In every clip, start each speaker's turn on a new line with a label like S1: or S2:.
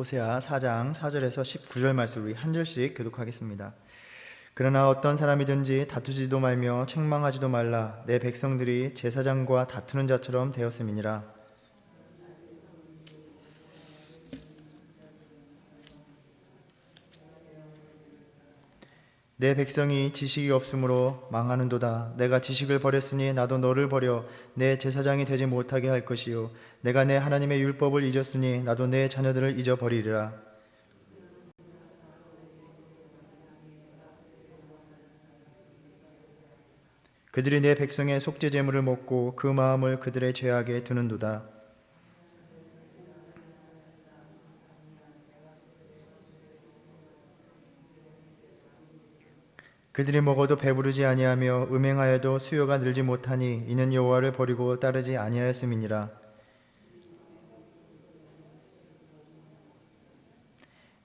S1: 호세아 4장 4절에서 19절 말씀 우리 한 절씩 교독하겠습니다. 그러나 어떤 사람이든지 다투지도 말며 책망하지도 말라. 내 백성들이 제사장과 다투는 자처럼 되었음이니라. 내 백성이 지식이 없으므로 망하는도다. 내가 지식을 버렸으니 나도 너를 버려 내 제사장이 되지 못하게 할 것이요 내가 내 하나님의 율법을 잊었으니 나도 내 자녀들을 잊어버리리라. 그들이 내 백성의 속죄 제물을 먹고 그 마음을 그들의 죄악에 두는도다. 그들이 먹어도 배부르지 아니하며 음행하여도 수요가 늘지 못하니 이는 여호와를 버리고 따르지 아니하였음이니라.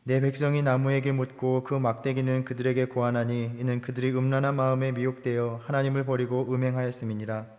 S1: 내 백성이 나무에게 묻고 그 막대기는 그들에게 고하나니 이는 그들이 음란한 마음에 미혹되어 하나님을 버리고 음행하였음이니라.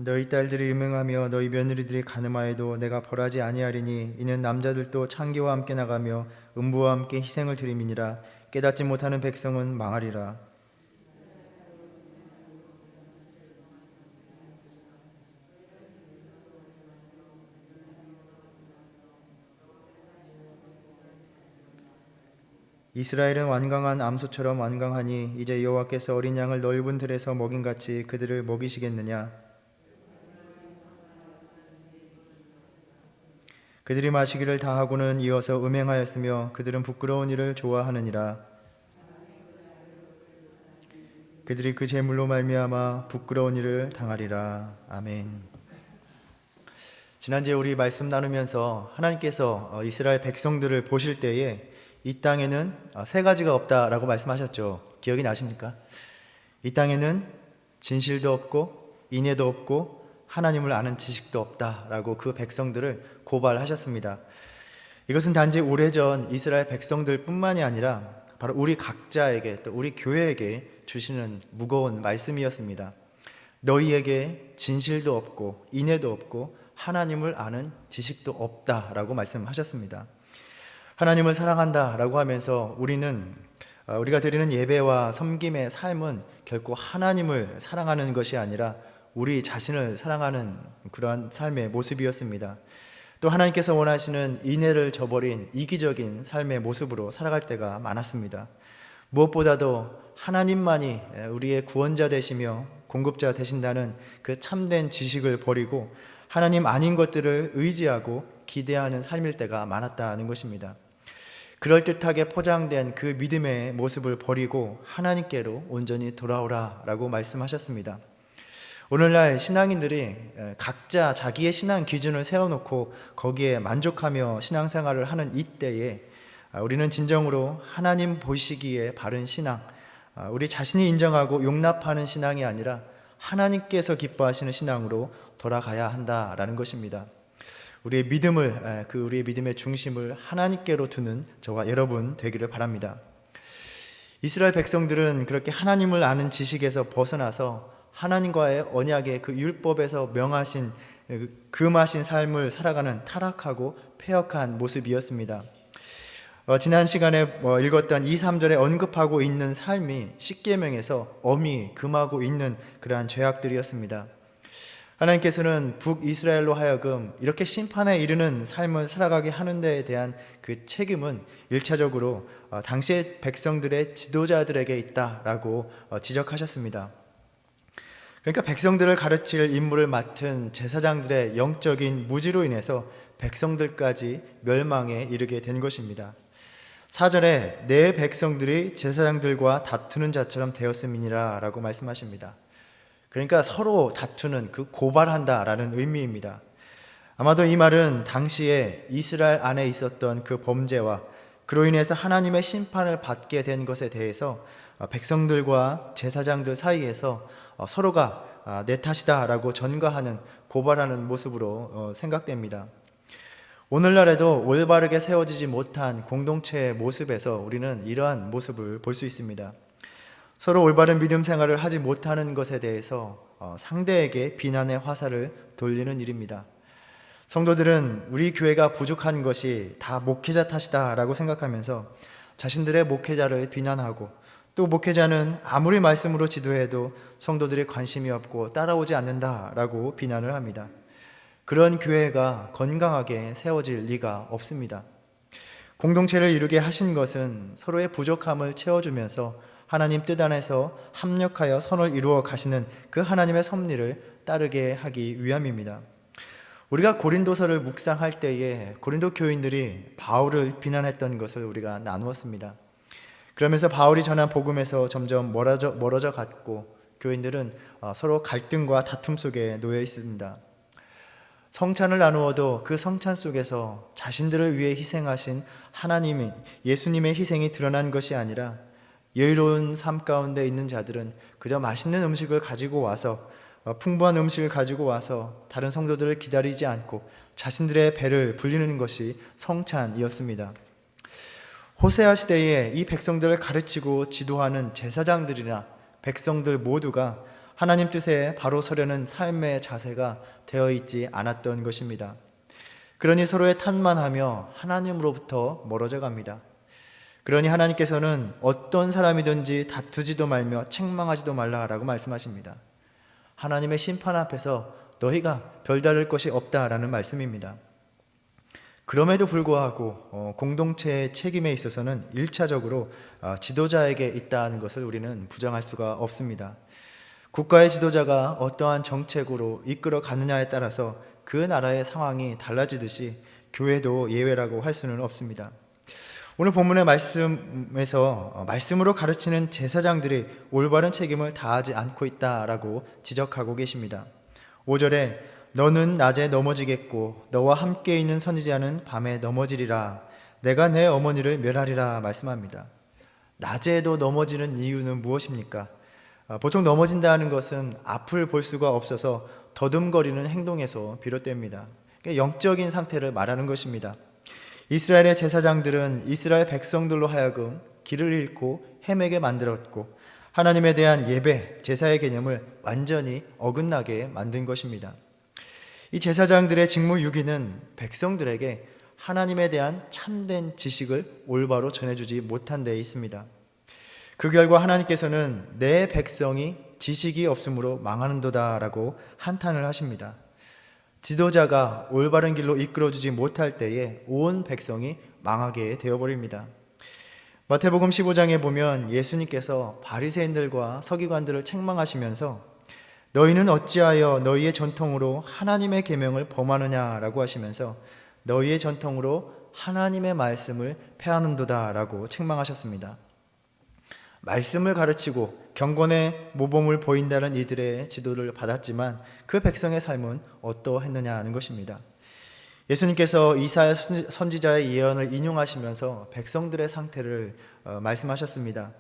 S1: 너희 딸들이 음행하며 너희 며느리들이 간음하여도 내가 벌하지 아니하리니 이는 남자들도 창기와 함께 나가며 음부와 함께 희생을 드림이니라. 깨닫지 못하는 백성은 망하리라. 이스라엘은 완강한 암소처럼 완강하니 이제 여호와께서 어린 양을 넓은 들에서 먹인같이 그들을 먹이시겠느냐. 그들이 마시기를 다하고는 이어서 음행하였으며 그들은 부끄러운 일을 좋아하느니라. 그들이 그 제물로 말미암아 부끄러운 일을 당하리라. 아멘. 지난주에 우리 말씀 나누면서 하나님께서 이스라엘 백성들을 보실 때에 이 땅에는 세 가지가 없다라고 말씀하셨죠. 기억이 나십니까? 이 땅에는 진실도 없고 인애도 없고 하나님을 아는 지식도 없다라고 그 백성들을 고발하셨습니다. 이것은 단지 오래전 이스라엘 백성들 뿐만이 아니라 바로 우리 각자에게 또 우리 교회에게 주시는 무거운 말씀이었습니다. 너희에게 진실도 없고 인애도 없고 하나님을 아는 지식도 없다라고 말씀하셨습니다. 하나님을 사랑한다라고 하면서 우리가 드리는 예배와 섬김의 삶은 결코 하나님을 사랑하는 것이 아니라 우리 자신을 사랑하는 그러한 삶의 모습이었습니다. 또 하나님께서 원하시는 인애를 저버린 이기적인 삶의 모습으로 살아갈 때가 많았습니다. 무엇보다도 하나님만이 우리의 구원자 되시며 공급자 되신다는 그 참된 지식을 버리고 하나님 아닌 것들을 의지하고 기대하는 삶일 때가 많았다는 것입니다. 그럴듯하게 포장된 그 믿음의 모습을 버리고 하나님께로 온전히 돌아오라 라고 말씀하셨습니다. 오늘날 신앙인들이 각자 자기의 신앙 기준을 세워놓고 거기에 만족하며 신앙생활을 하는 이때에 우리는 진정으로 하나님 보시기에 바른 신앙, 우리 자신이 인정하고 용납하는 신앙이 아니라 하나님께서 기뻐하시는 신앙으로 돌아가야 한다라는 것입니다. 우리의 믿음의 중심을 하나님께로 두는 저와 여러분 되기를 바랍니다. 이스라엘 백성들은 그렇게 하나님을 아는 지식에서 벗어나서 하나님과의 언약의 그 율법에서 명하신 금하신 삶을 살아가는 타락하고 패역한 모습이었습니다. 지난 시간에 읽었던 2, 3절에 언급하고 있는 삶이 십계명에서 엄히 금하고 있는 그러한 죄악들이었습니다. 하나님께서는 북이스라엘로 하여금 이렇게 심판에 이르는 삶을 살아가게 하는 데에 대한 그 책임은 1차적으로 당시의 백성들의 지도자들에게 있다라고 지적하셨습니다. 그러니까 백성들을 가르칠 임무를 맡은 제사장들의 영적인 무지로 인해서 백성들까지 멸망에 이르게 된 것입니다. 4절에 내 백성들이 제사장들과 다투는 자처럼 되었음이니라 라고 말씀하십니다. 그러니까 서로 다투는 그 고발한다라는 의미입니다. 아마도 이 말은 당시에 이스라엘 안에 있었던 그 범죄와 그로 인해서 하나님의 심판을 받게 된 것에 대해서 백성들과 제사장들 사이에서 서로가 내 탓이다 라고 전가하는 고발하는 모습으로 생각됩니다. 오늘날에도 올바르게 세워지지 못한 공동체의 모습에서 우리는 이러한 모습을 볼 수 있습니다. 서로 올바른 믿음 생활을 하지 못하는 것에 대해서 상대에게 비난의 화살을 돌리는 일입니다. 성도들은 우리 교회가 부족한 것이 다 목회자 탓이다라고 생각하면서 자신들의 목회자를 비난하고, 또 목회자는 아무리 말씀으로 지도해도 성도들의 관심이 없고 따라오지 않는다라고 비난을 합니다. 그런 교회가 건강하게 세워질 리가 없습니다. 공동체를 이루게 하신 것은 서로의 부족함을 채워주면서 하나님 뜻 안에서 합력하여 선을 이루어 가시는 그 하나님의 섭리를 따르게 하기 위함입니다. 우리가 고린도서를 묵상할 때에 고린도 교인들이 바울을 비난했던 것을 우리가 나누었습니다. 그러면서 바울이 전한 복음에서 점점 멀어져 갔고, 교인들은 서로 갈등과 다툼 속에 놓여 있습니다. 성찬을 나누어도 그 성찬 속에서 자신들을 위해 희생하신 하나님이, 예수님의 희생이 드러난 것이 아니라 여유로운 삶 가운데 있는 자들은 그저 맛있는 음식을 가지고 와서, 풍부한 음식을 가지고 와서 다른 성도들을 기다리지 않고 자신들의 배를 불리는 것이 성찬이었습니다. 호세아 시대에 이 백성들을 가르치고 지도하는 제사장들이나 백성들 모두가 하나님 뜻에 바로 서려는 삶의 자세가 되어 있지 않았던 것입니다. 그러니 서로의 탓만하며 하나님으로부터 멀어져 갑니다. 그러니 하나님께서는 어떤 사람이든지 다투지도 말며 책망하지도 말라라고 말씀하십니다. 하나님의 심판 앞에서 너희가 별다를 것이 없다라는 말씀입니다. 그럼에도 불구하고 공동체의 책임에 있어서는 1차적으로 지도자에게 있다는 것을 우리는 부정할 수가 없습니다. 국가의 지도자가 어떠한 정책으로 이끌어 가느냐에 따라서 그 나라의 상황이 달라지듯이 교회도 예외라고 할 수는 없습니다. 오늘 본문의 말씀에서 말씀으로 가르치는 제사장들이 올바른 책임을 다하지 않고 있다라고 지적하고 계십니다. 5절에 너는 낮에 넘어지겠고 너와 함께 있는 선지자는 밤에 넘어지리라. 내가 내 어머니를 멸하리라 말씀합니다. 낮에도 넘어지는 이유는 무엇입니까? 보통 넘어진다는 것은 앞을 볼 수가 없어서 더듬거리는 행동에서 비롯됩니다. 영적인 상태를 말하는 것입니다. 이스라엘의 제사장들은 이스라엘 백성들로 하여금 길을 잃고 헤매게 만들었고, 하나님에 대한 예배, 제사의 개념을 완전히 어긋나게 만든 것입니다. 이 제사장들의 직무 유기는 백성들에게 하나님에 대한 참된 지식을 올바로 전해주지 못한 데 있습니다. 그 결과 하나님께서는 내 백성이 지식이 없으므로 망하는도다라고 한탄을 하십니다. 지도자가 올바른 길로 이끌어주지 못할 때에 온 백성이 망하게 되어버립니다. 마태복음 15장에 보면 예수님께서 바리새인들과 서기관들을 책망하시면서 너희는 어찌하여 너희의 전통으로 하나님의 계명을 범하느냐라고 하시면서 너희의 전통으로 하나님의 말씀을 폐하는도다라고 책망하셨습니다. 말씀을 가르치고 경건의 모범을 보인다는 이들의 지도를 받았지만 그 백성의 삶은 어떠했느냐 하는 것입니다. 예수님께서 이사야 선지자의 예언을 인용하시면서 백성들의 상태를 말씀하셨습니다.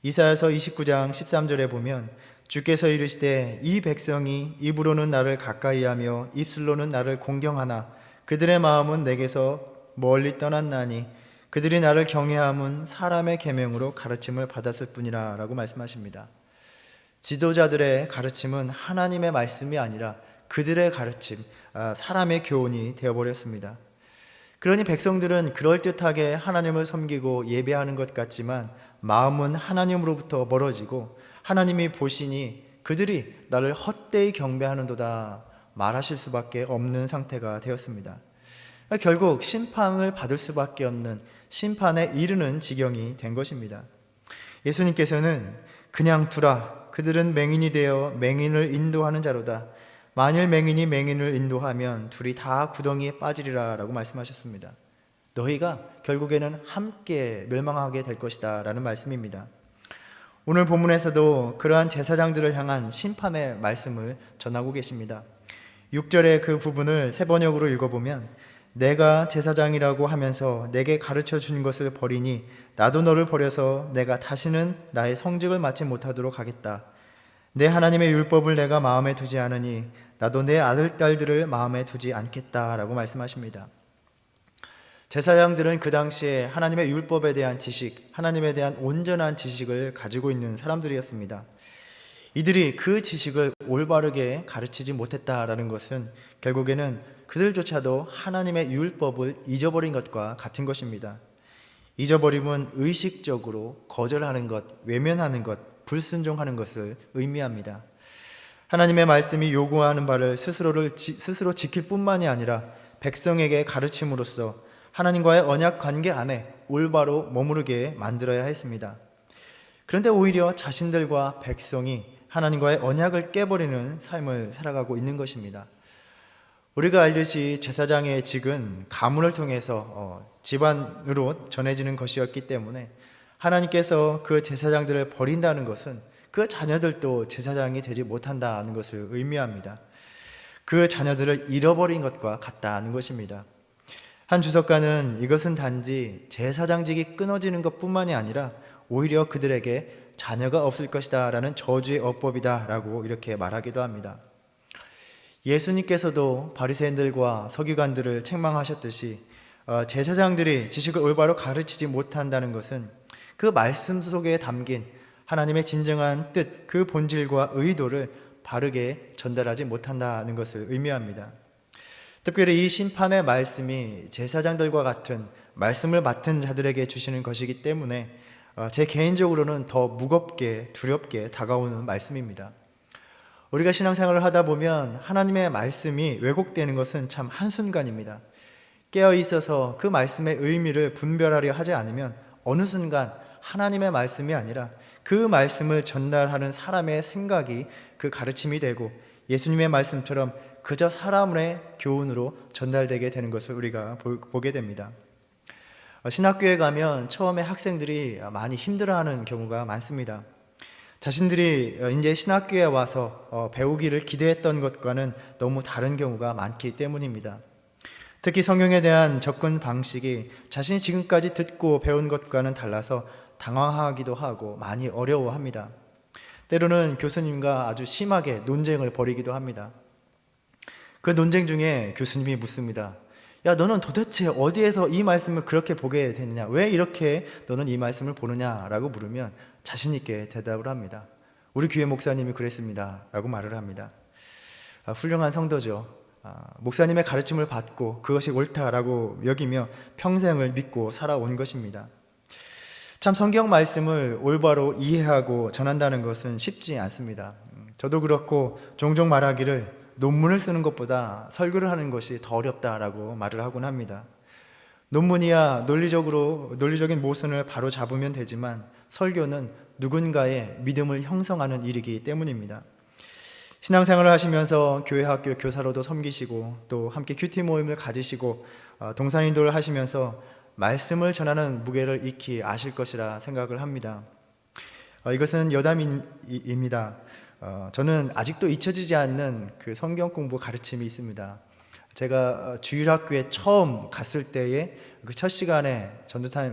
S1: 이사야서 29장 13절에 보면 주께서 이르시되 이 백성이 입으로는 나를 가까이하며 입술로는 나를 공경하나 그들의 마음은 내게서 멀리 떠났나니 그들이 나를 경외함은 사람의 계명으로 가르침을 받았을 뿐이라 라고 말씀하십니다. 지도자들의 가르침은 하나님의 말씀이 아니라 그들의 가르침, 사람의 교훈이 되어버렸습니다. 그러니 백성들은 그럴듯하게 하나님을 섬기고 예배하는 것 같지만 마음은 하나님으로부터 멀어지고 하나님이 보시니 그들이 나를 헛되이 경배하는도다 말하실 수밖에 없는 상태가 되었습니다. 결국 심판을 받을 수밖에 없는 심판에 이르는 지경이 된 것입니다. 예수님께서는 그냥 두라. 그들은 맹인이 되어 맹인을 인도하는 자로다. 만일 맹인이 맹인을 인도하면 둘이 다 구덩이에 빠지리라 라고 말씀하셨습니다. 너희가 결국에는 함께 멸망하게 될 것이다 라는 말씀입니다. 오늘 본문에서도 그러한 제사장들을 향한 심판의 말씀을 전하고 계십니다. 6절의 그 부분을 새 번역으로 읽어보면 내가 제사장이라고 하면서 내게 가르쳐 준 것을 버리니 나도 너를 버려서 내가 다시는 나의 성직을 맡지 못하도록 하겠다. 내 하나님의 율법을 내가 마음에 두지 않으니 나도 내 아들, 딸들을 마음에 두지 않겠다라고 말씀하십니다. 제사장들은 그 당시에 하나님의 율법에 대한 지식, 하나님에 대한 온전한 지식을 가지고 있는 사람들이었습니다. 이들이 그 지식을 올바르게 가르치지 못했다라는 것은 결국에는 그들조차도 하나님의 율법을 잊어버린 것과 같은 것입니다. 잊어버림은 의식적으로 거절하는 것, 외면하는 것, 불순종하는 것을 의미합니다. 하나님의 말씀이 요구하는 바를 스스로 지킬 뿐만이 아니라 백성에게 가르침으로써 하나님과의 언약 관계 안에 올바로 머무르게 만들어야 했습니다. 그런데 오히려 자신들과 백성이 하나님과의 언약을 깨버리는 삶을 살아가고 있는 것입니다. 우리가 알듯이 제사장의 직은 가문을 통해서 집안으로 전해지는 것이었기 때문에 하나님께서 그 제사장들을 버린다는 것은 그 자녀들도 제사장이 되지 못한다는 것을 의미합니다. 그 자녀들을 잃어버린 것과 같다는 것입니다. 한 주석가는 이것은 단지 제사장직이 끊어지는 것뿐만이 아니라 오히려 그들에게 자녀가 없을 것이다 라는 저주의 어법이다 라고 이렇게 말하기도 합니다. 예수님께서도 바리새인들과 서기관들을 책망하셨듯이 제사장들이 지식을 올바로 가르치지 못한다는 것은 그 말씀 속에 담긴 하나님의 진정한 뜻, 그 본질과 의도를 바르게 전달하지 못한다는 것을 의미합니다. 특별히 이 심판의 말씀이 제사장들과 같은 말씀을 맡은 자들에게 주시는 것이기 때문에 제 개인적으로는 더 무겁게 두렵게 다가오는 말씀입니다. 우리가 신앙생활을 하다 보면 하나님의 말씀이 왜곡되는 것은 참 한순간입니다. 깨어 있어서 그 말씀의 의미를 분별하려 하지 않으면 어느 순간 하나님의 말씀이 아니라 그 말씀을 전달하는 사람의 생각이 그 가르침이 되고 예수님의 말씀처럼 그저 사람의 교훈으로 전달되게 되는 것을 우리가 보게 됩니다. 신학교에 가면 처음에 학생들이 많이 힘들어하는 경우가 많습니다. 자신들이 이제 신학교에 와서 배우기를 기대했던 것과는 너무 다른 경우가 많기 때문입니다. 특히 성경에 대한 접근 방식이 자신이 지금까지 듣고 배운 것과는 달라서 당황하기도 하고 많이 어려워합니다. 때로는 교수님과 아주 심하게 논쟁을 벌이기도 합니다. 그 논쟁 중에 교수님이 묻습니다. 야, 너는 도대체 어디에서 이 말씀을 그렇게 보게 됐느냐? 왜 이렇게 너는 이 말씀을 보느냐? 라고 물으면 자신 있게 대답을 합니다. 우리 교회 목사님이 그랬습니다. 라고 말을 합니다. 훌륭한 성도죠. 목사님의 가르침을 받고 그것이 옳다라고 여기며 평생을 믿고 살아온 것입니다. 참 성경 말씀을 올바로 이해하고 전한다는 것은 쉽지 않습니다. 저도 그렇고 종종 말하기를 논문을 쓰는 것보다 설교를 하는 것이 더 어렵다라고 말을 하곤 합니다. 논문이야 논리적인 모순을 바로 잡으면 되지만 설교는 누군가의 믿음을 형성하는 일이기 때문입니다. 신앙생활을 하시면서 교회 학교 교사로도 섬기시고 또 함께 큐티 모임을 가지시고 동산인도를 하시면서 말씀을 전하는 무게를 익히 아실 것이라 생각을 합니다. 이것은 여담입니다. 저는 아직도 잊혀지지 않는 그 성경 공부 가르침이 있습니다. 제가 주일학교에 처음 갔을 때의 그 첫 시간에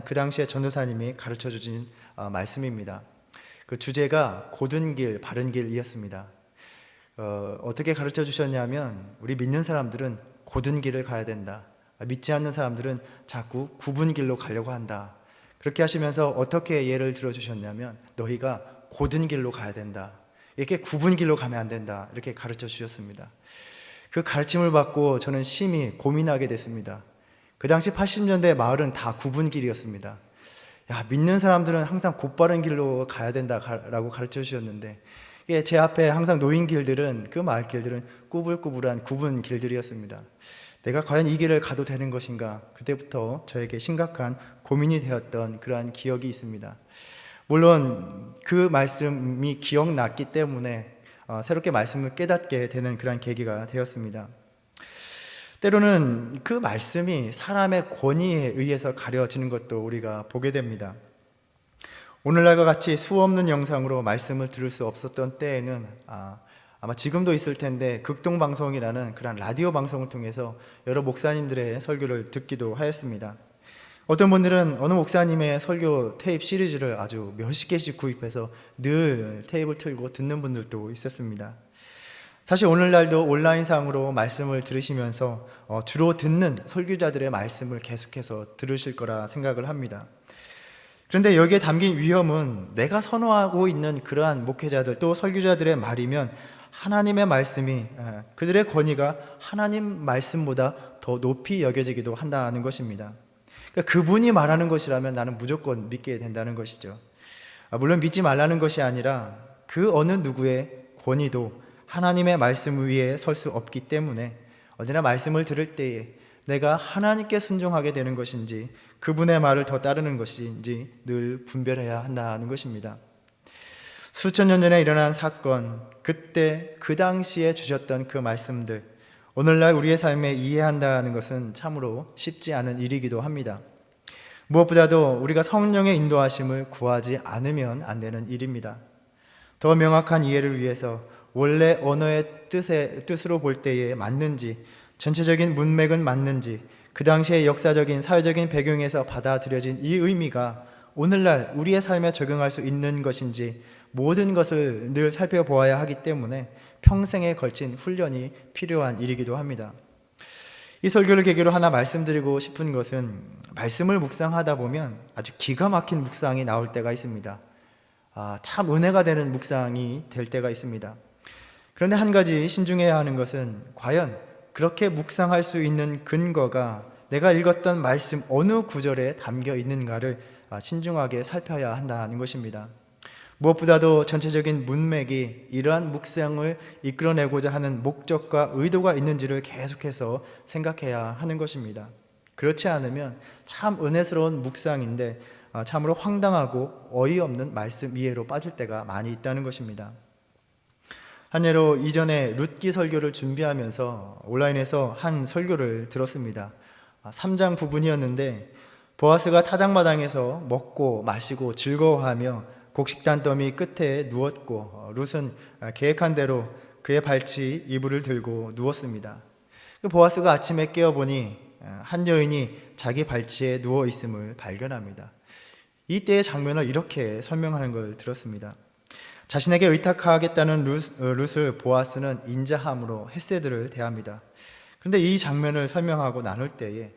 S1: 그 당시에 전도사님이 가르쳐 주신 말씀입니다. 그 주제가 고든 길, 바른 길이었습니다. 어떻게 가르쳐 주셨냐면 우리 믿는 사람들은 고든 길을 가야 된다. 믿지 않는 사람들은 자꾸 굽은 길로 가려고 한다. 그렇게 하시면서 어떻게 예를 들어 주셨냐면 너희가 고든 길로 가야 된다. 이렇게 굽은 길로 가면 안 된다. 이렇게 가르쳐 주셨습니다. 그 가르침을 받고 저는 심히 고민하게 됐습니다. 그 당시 80년대 마을은 다 굽은 길이었습니다. 야, 믿는 사람들은 항상 곧바른 길로 가야 된다라고 가르쳐 주셨는데 제 앞에 항상 놓인 길들은 그 마을 길들은 꾸불꾸불한 굽은 길들이었습니다. 내가 과연 이 길을 가도 되는 것인가? 그때부터 저에게 심각한 고민이 되었던 그러한 기억이 있습니다. 물론 그 말씀이 기억났기 때문에 새롭게 말씀을 깨닫게 되는 그런 계기가 되었습니다. 때로는 그 말씀이 사람의 권위에 의해서 가려지는 것도 우리가 보게 됩니다. 오늘날과 같이 수없는 영상으로 말씀을 들을 수 없었던 때에는 아마 지금도 있을 텐데 극동방송이라는 그런 라디오 방송을 통해서 여러 목사님들의 설교를 듣기도 하였습니다. 어떤 분들은 어느 목사님의 설교 테이프 시리즈를 아주 몇십 개씩 구입해서 늘 테이프를 틀고 듣는 분들도 있었습니다. 사실 오늘날도 온라인상으로 말씀을 들으시면서 주로 듣는 설교자들의 말씀을 계속해서 들으실 거라 생각을 합니다. 그런데 여기에 담긴 위험은 내가 선호하고 있는 그러한 목회자들 또 설교자들의 말이면 하나님의 말씀이 그들의 권위가 하나님 말씀보다 더 높이 여겨지기도 한다는 것입니다. 그러니까 그분이 말하는 것이라면 나는 무조건 믿게 된다는 것이죠. 물론 믿지 말라는 것이 아니라 그 어느 누구의 권위도 하나님의 말씀 위에 설 수 없기 때문에 언제나 말씀을 들을 때에 내가 하나님께 순종하게 되는 것인지 그분의 말을 더 따르는 것인지 늘 분별해야 한다는 것입니다. 수천 년 전에 일어난 사건, 그때 그 당시에 주셨던 그 말씀들, 오늘날 우리의 삶에 이해한다는 것은 참으로 쉽지 않은 일이기도 합니다. 무엇보다도 우리가 성령의 인도하심을 구하지 않으면 안 되는 일입니다. 더 명확한 이해를 위해서 원래 언어의 뜻으로 볼 때에 맞는지, 전체적인 문맥은 맞는지, 그 당시의 역사적인 사회적인 배경에서 받아들여진 이 의미가 오늘날 우리의 삶에 적용할 수 있는 것인지 모든 것을 늘 살펴보아야 하기 때문에 평생에 걸친 훈련이 필요한 일이기도 합니다. 이 설교를 계기로 하나 말씀드리고 싶은 것은 말씀을 묵상하다 보면 아주 기가 막힌 묵상이 나올 때가 있습니다. 참 은혜가 되는 묵상이 될 때가 있습니다. 그런데 한 가지 신중해야 하는 것은 과연 그렇게 묵상할 수 있는 근거가 내가 읽었던 말씀 어느 구절에 담겨 있는가를 신중하게 살펴야 한다는 것입니다. 무엇보다도 전체적인 문맥이 이러한 묵상을 이끌어내고자 하는 목적과 의도가 있는지를 계속해서 생각해야 하는 것입니다. 그렇지 않으면 참 은혜스러운 묵상인데 참으로 황당하고 어이없는 말씀 이해로 빠질 때가 많이 있다는 것입니다. 한 예로 이전에 룻기 설교를 준비하면서 온라인에서 한 설교를 들었습니다. 3장 부분이었는데 보아스가 타작마당에서 먹고 마시고 즐거워하며 곡식단 더미 끝에 누웠고 룻은 계획한 대로 그의 발치 이불을 들고 누웠습니다. 보아스가 아침에 깨어보니 한 여인이 자기 발치에 누워 있음을 발견합니다. 이때의 장면을 이렇게 설명하는 걸 들었습니다. 자신에게 의탁하겠다는 룻을 보아스는 인자함으로 헤세드를 대합니다. 그런데 이 장면을 설명하고 나눌 때에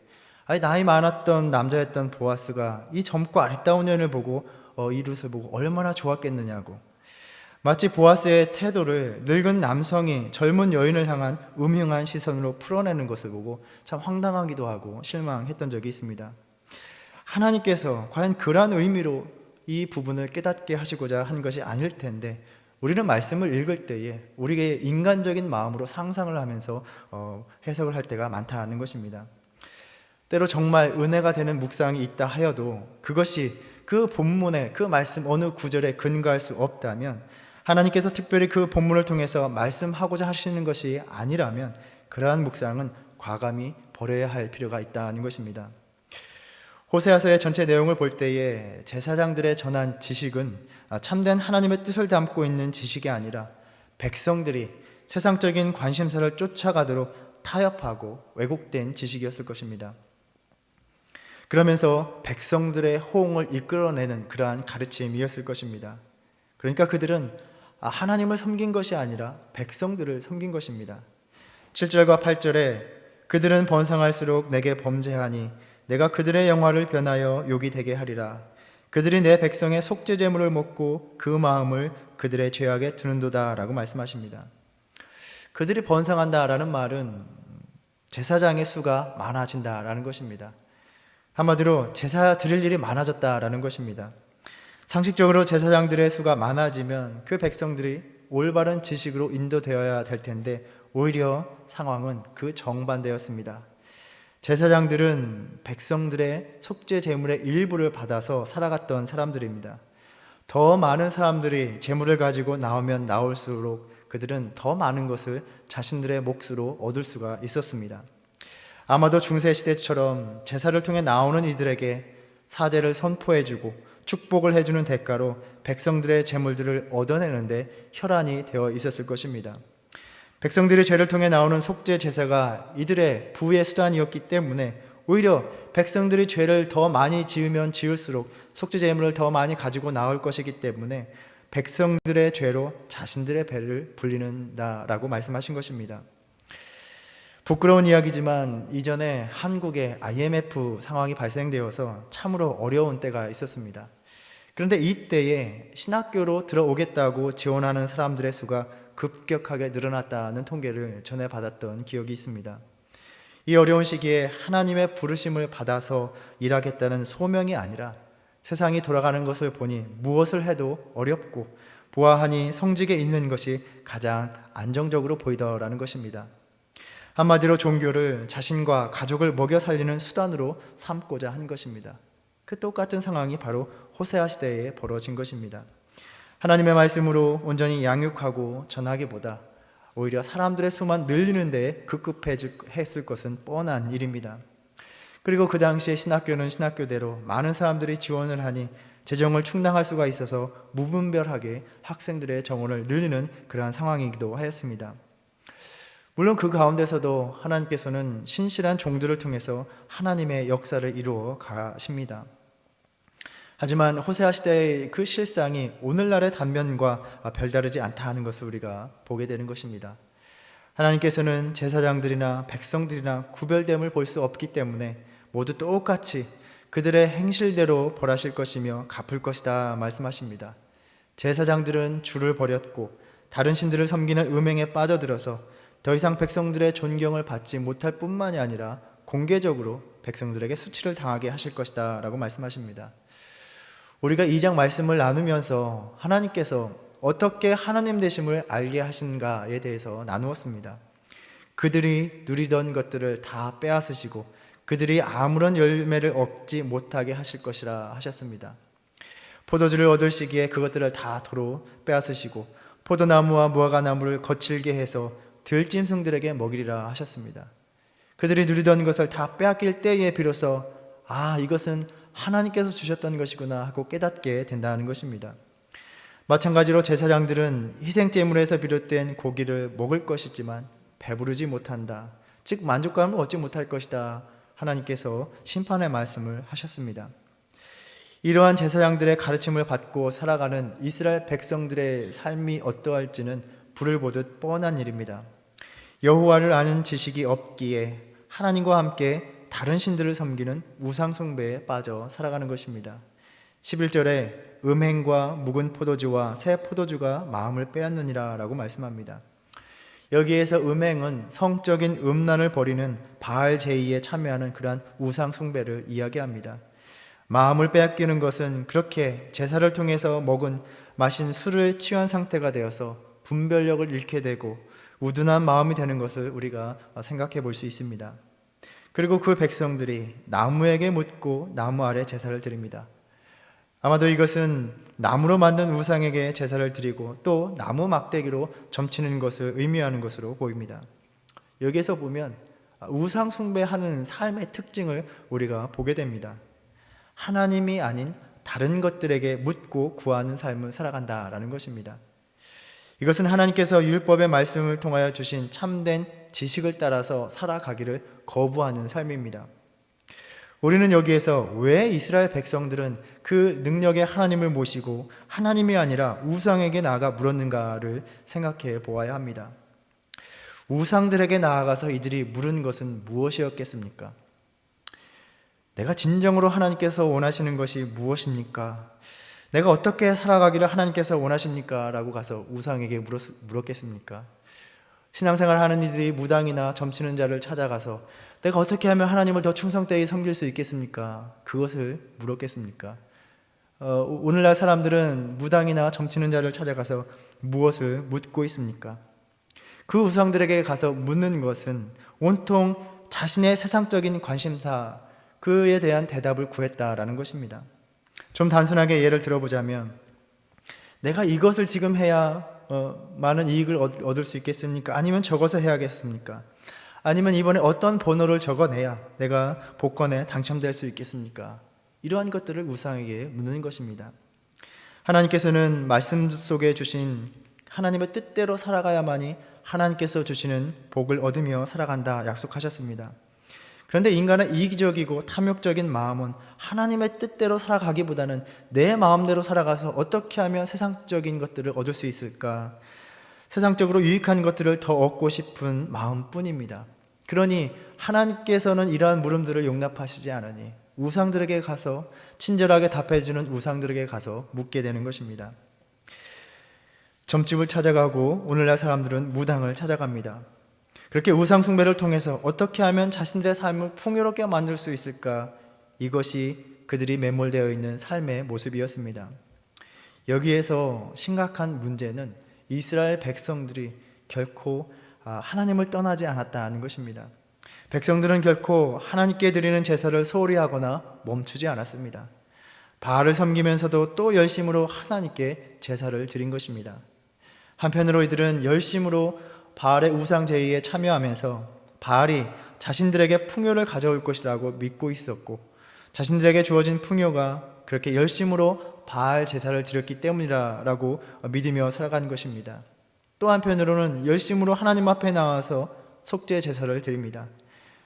S1: 나이 많았던 남자였던 보아스가 이 젊고 아리따운 여인을 보고 이 룻을 보고 얼마나 좋았겠느냐고, 마치 보아스의 태도를 늙은 남성이 젊은 여인을 향한 음흉한 시선으로 풀어내는 것을 보고 참 황당하기도 하고 실망했던 적이 있습니다. 하나님께서 과연 그러한 의미로 이 부분을 깨닫게 하시고자 한 것이 아닐 텐데 우리는 말씀을 읽을 때에 우리의 인간적인 마음으로 상상을 하면서 해석을 할 때가 많다는 것입니다. 때로 정말 은혜가 되는 묵상이 있다 하여도 그것이 그 본문의 그 말씀 어느 구절에 근거할 수 없다면, 하나님께서 특별히 그 본문을 통해서 말씀하고자 하시는 것이 아니라면 그러한 묵상은 과감히 버려야 할 필요가 있다는 것입니다. 호세아서의 전체 내용을 볼 때에 제사장들의 전한 지식은 참된 하나님의 뜻을 담고 있는 지식이 아니라 백성들이 세상적인 관심사를 쫓아가도록 타협하고 왜곡된 지식이었을 것입니다. 그러면서 백성들의 호응을 이끌어내는 그러한 가르침이었을 것입니다. 그러니까 그들은 하나님을 섬긴 것이 아니라 백성들을 섬긴 것입니다. 7절과 8절에 그들은 번성할수록 내게 범죄하니 내가 그들의 영화를 변하여 욕이 되게 하리라. 그들이 내 백성의 속죄 제물을 먹고 그 마음을 그들의 죄악에 두는도다 라고 말씀하십니다. 그들이 번성한다라는 말은 제사장의 수가 많아진다라는 것입니다. 한마디로 제사 드릴 일이 많아졌다라는 것입니다. 상식적으로 제사장들의 수가 많아지면 그 백성들이 올바른 지식으로 인도되어야 될 텐데 오히려 상황은 그 정반대였습니다. 제사장들은 백성들의 속죄 제물의 일부를 받아서 살아갔던 사람들입니다. 더 많은 사람들이 제물을 가지고 나오면 나올수록 그들은 더 많은 것을 자신들의 몫으로 얻을 수가 있었습니다. 아마도 중세시대처럼 제사를 통해 나오는 이들에게 사제를 선포해주고 축복을 해주는 대가로 백성들의 제물들을 얻어내는데 혈안이 되어 있었을 것입니다. 백성들의 죄를 통해 나오는 속죄 제사가 이들의 부의 수단이었기 때문에 오히려 백성들이 죄를 더 많이 지으면 지을수록 속죄 제물을 더 많이 가지고 나올 것이기 때문에 백성들의 죄로 자신들의 배를 불리는다라고 말씀하신 것입니다. 부끄러운 이야기지만 이전에 한국에 IMF 상황이 발생되어서 참으로 어려운 때가 있었습니다. 그런데 이때에 신학교로 들어오겠다고 지원하는 사람들의 수가 급격하게 늘어났다는 통계를 전해 받았던 기억이 있습니다. 이 어려운 시기에 하나님의 부르심을 받아서 일하겠다는 소명이 아니라 세상이 돌아가는 것을 보니 무엇을 해도 어렵고 보아하니 성직에 있는 것이 가장 안정적으로 보이더라는 것입니다. 한마디로 종교를 자신과 가족을 먹여 살리는 수단으로 삼고자 한 것입니다. 그 똑같은 상황이 바로 호세아 시대에 벌어진 것입니다. 하나님의 말씀으로 온전히 양육하고 전하기보다 오히려 사람들의 수만 늘리는 데 급급했을 것은 뻔한 일입니다. 그리고 그 당시에 신학교는 신학교대로 많은 사람들이 지원을 하니 재정을 충당할 수가 있어서 무분별하게 학생들의 정원을 늘리는 그러한 상황이기도 하였습니다. 물론 그 가운데서도 하나님께서는 신실한 종들을 통해서 하나님의 역사를 이루어 가십니다. 하지만 호세아 시대의 그 실상이 오늘날의 단면과 별다르지 않다 하는 것을 우리가 보게 되는 것입니다. 하나님께서는 제사장들이나 백성들이나 구별됨을 볼 수 없기 때문에 모두 똑같이 그들의 행실대로 벌하실 것이며 갚을 것이다 말씀하십니다. 제사장들은 주를 버렸고 다른 신들을 섬기는 음행에 빠져들어서 더 이상 백성들의 존경을 받지 못할 뿐만이 아니라 공개적으로 백성들에게 수치를 당하게 하실 것이다 라고 말씀하십니다. 우리가 2장 말씀을 나누면서 하나님께서 어떻게 하나님 되심을 알게 하신가에 대해서 나누었습니다. 그들이 누리던 것들을 다 빼앗으시고 그들이 아무런 열매를 얻지 못하게 하실 것이라 하셨습니다. 포도주를 얻을 시기에 그것들을 다 도로 빼앗으시고 포도나무와 무화과나무를 거칠게 해서 들짐승들에게 먹이리라 하셨습니다. 그들이 누리던 것을 다 빼앗길 때에 비로소 이것은 하나님께서 주셨던 것이구나 하고 깨닫게 된다는 것입니다. 마찬가지로 제사장들은 희생제물에서 비롯된 고기를 먹을 것이지만 배부르지 못한다, 즉 만족감을 얻지 못할 것이다 하나님께서 심판의 말씀을 하셨습니다. 이러한 제사장들의 가르침을 받고 살아가는 이스라엘 백성들의 삶이 어떠할지는 불을 보듯 뻔한 일입니다. 여호와를 아는 지식이 없기에 하나님과 함께 다른 신들을 섬기는 우상 숭배에 빠져 살아가는 것입니다. 11절에 음행과 묵은 포도주와 새 포도주가 마음을 빼앗느니라 라고 말씀합니다. 여기에서 음행은 성적인 음란을 벌이는 바알 제의에 참여하는 그러한 우상 숭배를 이야기합니다. 마음을 빼앗기는 것은 그렇게 제사를 통해서 마신 술에 취한 상태가 되어서 분별력을 잃게 되고 우둔한 마음이 되는 것을 우리가 생각해 볼 수 있습니다. 그리고 그 백성들이 나무에게 묻고 나무 아래 제사를 드립니다. 아마도 이것은 나무로 만든 우상에게 제사를 드리고 또 나무 막대기로 점치는 것을 의미하는 것으로 보입니다. 여기에서 보면 우상 숭배하는 삶의 특징을 우리가 보게 됩니다. 하나님이 아닌 다른 것들에게 묻고 구하는 삶을 살아간다라는 것입니다. 이것은 하나님께서 율법의 말씀을 통하여 주신 참된 지식을 따라서 살아가기를 거부하는 삶입니다. 우리는 여기에서 왜 이스라엘 백성들은 그 능력의 하나님을 모시고 하나님이 아니라 우상에게 나아가 물었는가를 생각해 보아야 합니다. 우상들에게 나아가서 이들이 물은 것은 무엇이었겠습니까? 내가 진정으로 하나님께서 원하시는 것이 무엇입니까? 내가 어떻게 살아가기를 하나님께서 원하십니까? 라고 가서 우상에게 물었겠습니까? 신앙생활 하는 이들이 무당이나 점치는 자를 찾아가서 내가 어떻게 하면 하나님을 더 충성되게 섬길 수 있겠습니까? 그것을 물었겠습니까? 오늘날 사람들은 무당이나 점치는 자를 찾아가서 무엇을 묻고 있습니까? 그 우상들에게 가서 묻는 것은 온통 자신의 세상적인 관심사, 그에 대한 대답을 구했다라는 것입니다. 좀 단순하게 예를 들어보자면 내가 이것을 지금 해야 많은 이익을 얻을 수 있겠습니까? 아니면 저것을 해야겠습니까? 아니면 이번에 어떤 번호를 적어내야 내가 복권에 당첨될 수 있겠습니까? 이러한 것들을 우상에게 묻는 것입니다. 하나님께서는 말씀 속에 주신 하나님의 뜻대로 살아가야만이 하나님께서 주시는 복을 얻으며 살아간다 약속하셨습니다. 그런데 인간의 이기적이고 탐욕적인 마음은 하나님의 뜻대로 살아가기보다는 내 마음대로 살아가서 어떻게 하면 세상적인 것들을 얻을 수 있을까? 세상적으로 유익한 것들을 더 얻고 싶은 마음뿐입니다. 그러니 하나님께서는 이러한 물음들을 용납하시지 않으니 우상들에게 가서 친절하게 답해주는 우상들에게 가서 묻게 되는 것입니다. 점집을 찾아가고 오늘날 사람들은 무당을 찾아갑니다. 그렇게 우상 숭배를 통해서 어떻게 하면 자신들의 삶을 풍요롭게 만들 수 있을까? 이것이 그들이 매몰되어 있는 삶의 모습이었습니다. 여기에서 심각한 문제는 이스라엘 백성들이 결코 하나님을 떠나지 않았다는 것입니다. 백성들은 결코 하나님께 드리는 제사를 소홀히 하거나 멈추지 않았습니다. 바알을 섬기면서도 또 열심으로 하나님께 제사를 드린 것입니다. 한편으로 이들은 열심으로 바알의 우상 제의에 참여하면서 바알이 자신들에게 풍요를 가져올 것이라고 믿고 있었고, 자신들에게 주어진 풍요가 그렇게 열심으로 바알 제사를 드렸기 때문이라고 믿으며 살아가는 것입니다. 또 한편으로는 열심으로 하나님 앞에 나와서 속죄 제사를 드립니다.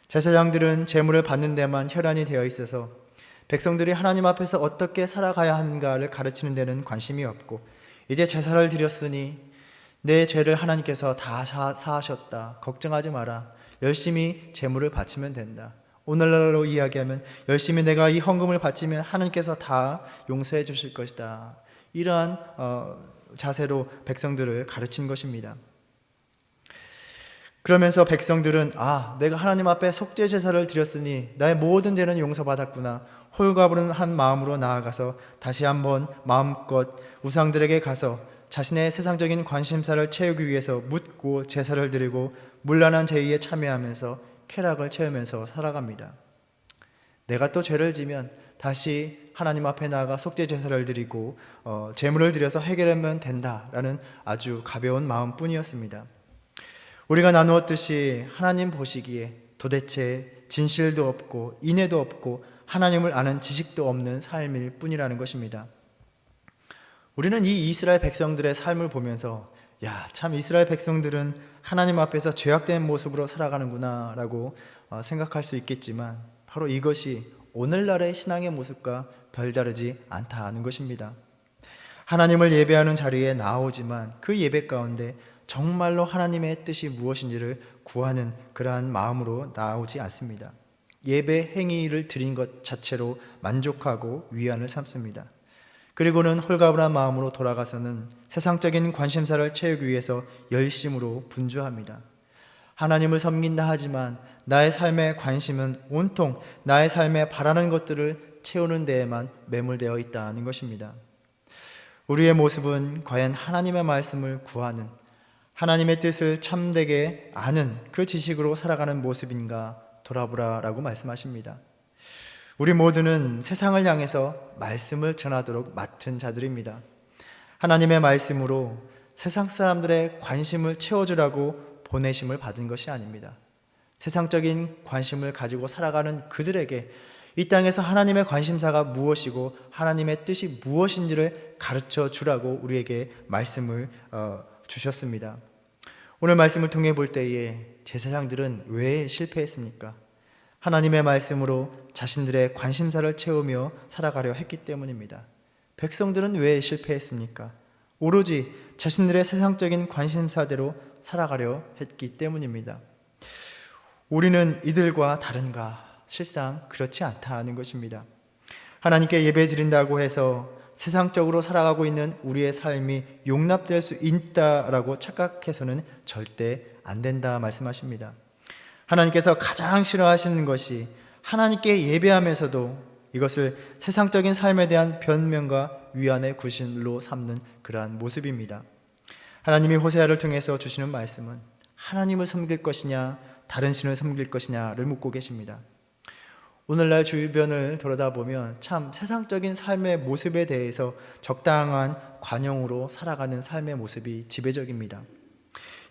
S1: 제사장들은 제물을 받는 데만 혈안이 되어 있어서 백성들이 하나님 앞에서 어떻게 살아가야 하는가를 가르치는 데는 관심이 없고, 이제 제사를 드렸으니 내 죄를 하나님께서 다 사하셨다, 걱정하지 마라, 열심히 제물을 바치면 된다, 오늘날로 이야기하면 열심히 내가 이 헌금을 바치면 하나님께서 다 용서해 주실 것이다, 이러한 자세로 백성들을 가르친 것입니다. 그러면서 백성들은 내가 하나님 앞에 속죄 제사를 드렸으니 나의 모든 죄는 용서받았구나, 홀가분한 마음으로 나아가서 다시 한번 마음껏 우상들에게 가서 자신의 세상적인 관심사를 채우기 위해서 묻고 제사를 드리고 문란한 제의에 참여하면서 쾌락을 채우면서 살아갑니다. 내가 또 죄를 지면 다시 하나님 앞에 나아가 속죄 제사를 드리고 제물을 드려서 해결하면 된다라는 아주 가벼운 마음뿐이었습니다. 우리가 나누었듯이 하나님 보시기에 도대체 진실도 없고 인애도 없고 하나님을 아는 지식도 없는 삶일 뿐이라는 것입니다. 우리는 이 이스라엘 백성들의 삶을 보면서 참 이스라엘 백성들은 하나님 앞에서 죄악된 모습으로 살아가는구나 라고 생각할 수 있겠지만, 바로 이것이 오늘날의 신앙의 모습과 별다르지 않다는 것입니다. 하나님을 예배하는 자리에 나오지만 그 예배 가운데 정말로 하나님의 뜻이 무엇인지를 구하는 그러한 마음으로 나오지 않습니다. 예배 행위를 드린 것 자체로 만족하고 위안을 삼습니다. 그리고는 홀가분한 마음으로 돌아가서는 세상적인 관심사를 채우기 위해서 열심으로 분주합니다. 하나님을 섬긴다 하지만 나의 삶의 관심은 온통 나의 삶에 바라는 것들을 채우는 데에만 매몰되어 있다는 것입니다. 우리의 모습은 과연 하나님의 말씀을 구하는, 하나님의 뜻을 참되게 아는 그 지식으로 살아가는 모습인가 돌아보라라고 말씀하십니다. 우리 모두는 세상을 향해서 말씀을 전하도록 맡은 자들입니다. 하나님의 말씀으로 세상 사람들의 관심을 채워주라고 보내심을 받은 것이 아닙니다. 세상적인 관심을 가지고 살아가는 그들에게 이 땅에서 하나님의 관심사가 무엇이고 하나님의 뜻이 무엇인지를 가르쳐 주라고 우리에게 말씀을 주셨습니다. 오늘 말씀을 통해 볼 때에 제사장들은 왜 실패했습니까? 하나님의 말씀으로 자신들의 관심사를 채우며 살아가려 했기 때문입니다. 백성들은 왜 실패했습니까? 오로지 자신들의 세상적인 관심사대로 살아가려 했기 때문입니다. 우리는 이들과 다른가? 실상 그렇지 않다는 것입니다. 하나님께 예배 드린다고 해서 세상적으로 살아가고 있는 우리의 삶이 용납될 수 있다라고 착각해서는 절대 안 된다 말씀하십니다. 하나님께서 가장 싫어하시는 것이 하나님께 예배하면서도 이것을 세상적인 삶에 대한 변명과 위안의 구실로 삼는 그러한 모습입니다. 하나님이 호세아를 통해서 주시는 말씀은 하나님을 섬길 것이냐 다른 신을 섬길 것이냐를 묻고 계십니다. 오늘날 주변을 돌아다보면 참 세상적인 삶의 모습에 대해서 적당한 관용으로 살아가는 삶의 모습이 지배적입니다.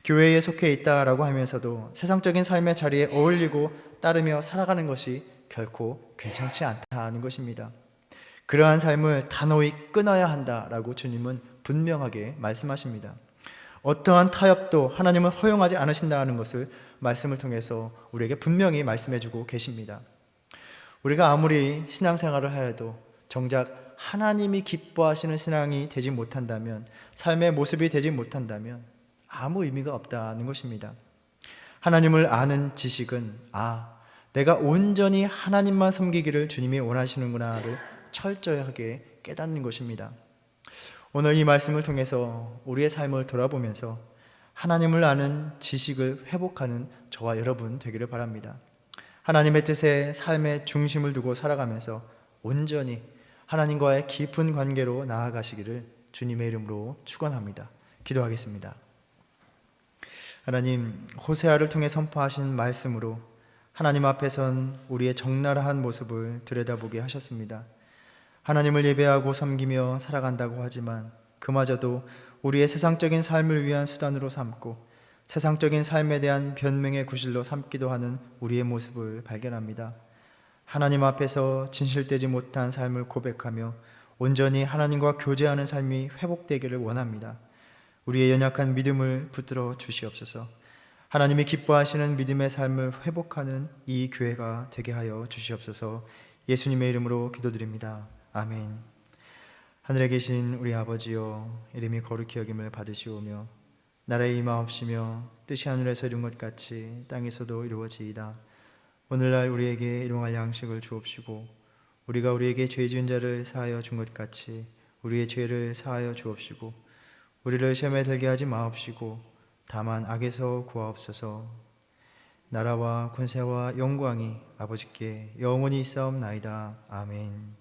S1: 교회에 속해 있다라고 하면서도 세상적인 삶의 자리에 어울리고 따르며 살아가는 것이 결코 괜찮지 않다는 것입니다. 그러한 삶을 단호히 끊어야 한다라고 주님은 분명하게 말씀하십니다. 어떠한 타협도 하나님은 허용하지 않으신다는 것을 말씀을 통해서 우리에게 분명히 말씀해 주고 계십니다. 우리가 아무리 신앙생활을 하여도 정작 하나님이 기뻐하시는 신앙이 되지 못한다면, 삶의 모습이 되지 못한다면 아무 의미가 없다는 것입니다. 하나님을 아는 지식은 내가 온전히 하나님만 섬기기를 주님이 원하시는구나를 철저하게 깨닫는 것입니다. 오늘 이 말씀을 통해서 우리의 삶을 돌아보면서 하나님을 아는 지식을 회복하는 저와 여러분 되기를 바랍니다. 하나님의 뜻에 삶의 중심을 두고 살아가면서 온전히 하나님과의 깊은 관계로 나아가시기를 주님의 이름으로 축원합니다. 기도하겠습니다. 하나님, 호세아를 통해 선포하신 말씀으로 하나님 앞에선 우리의 적나라한 모습을 들여다보게 하셨습니다. 하나님을 예배하고 섬기며 살아간다고 하지만 그마저도 우리의 세상적인 삶을 위한 수단으로 삼고 세상적인 삶에 대한 변명의 구실로 삼기도 하는 우리의 모습을 발견합니다. 하나님 앞에서 진실되지 못한 삶을 고백하며 온전히 하나님과 교제하는 삶이 회복되기를 원합니다. 우리의 연약한 믿음을 붙들어 주시옵소서. 하나님이 기뻐하시는 믿음의 삶을 회복하는 이 교회가 되게 하여 주시옵소서. 예수님의 이름으로 기도드립니다. 아멘. 하늘에 계신 우리 아버지여, 이름이 거룩히 여김을 받으시오며 나라의 임하옵시며 뜻이 하늘에서 이룬 것 같이 땅에서도 이루어지이다. 오늘날 우리에게 일용할 양식을 주옵시고 우리가 우리에게 죄 지은 자를 사하여 준 것 같이 우리의 죄를 사하여 주옵시고 우리를 시험에 들게 하지 마옵시고 다만 악에서 구하옵소서. 나라와 권세와 영광이 아버지께 영원히 있사옵나이다. 아멘.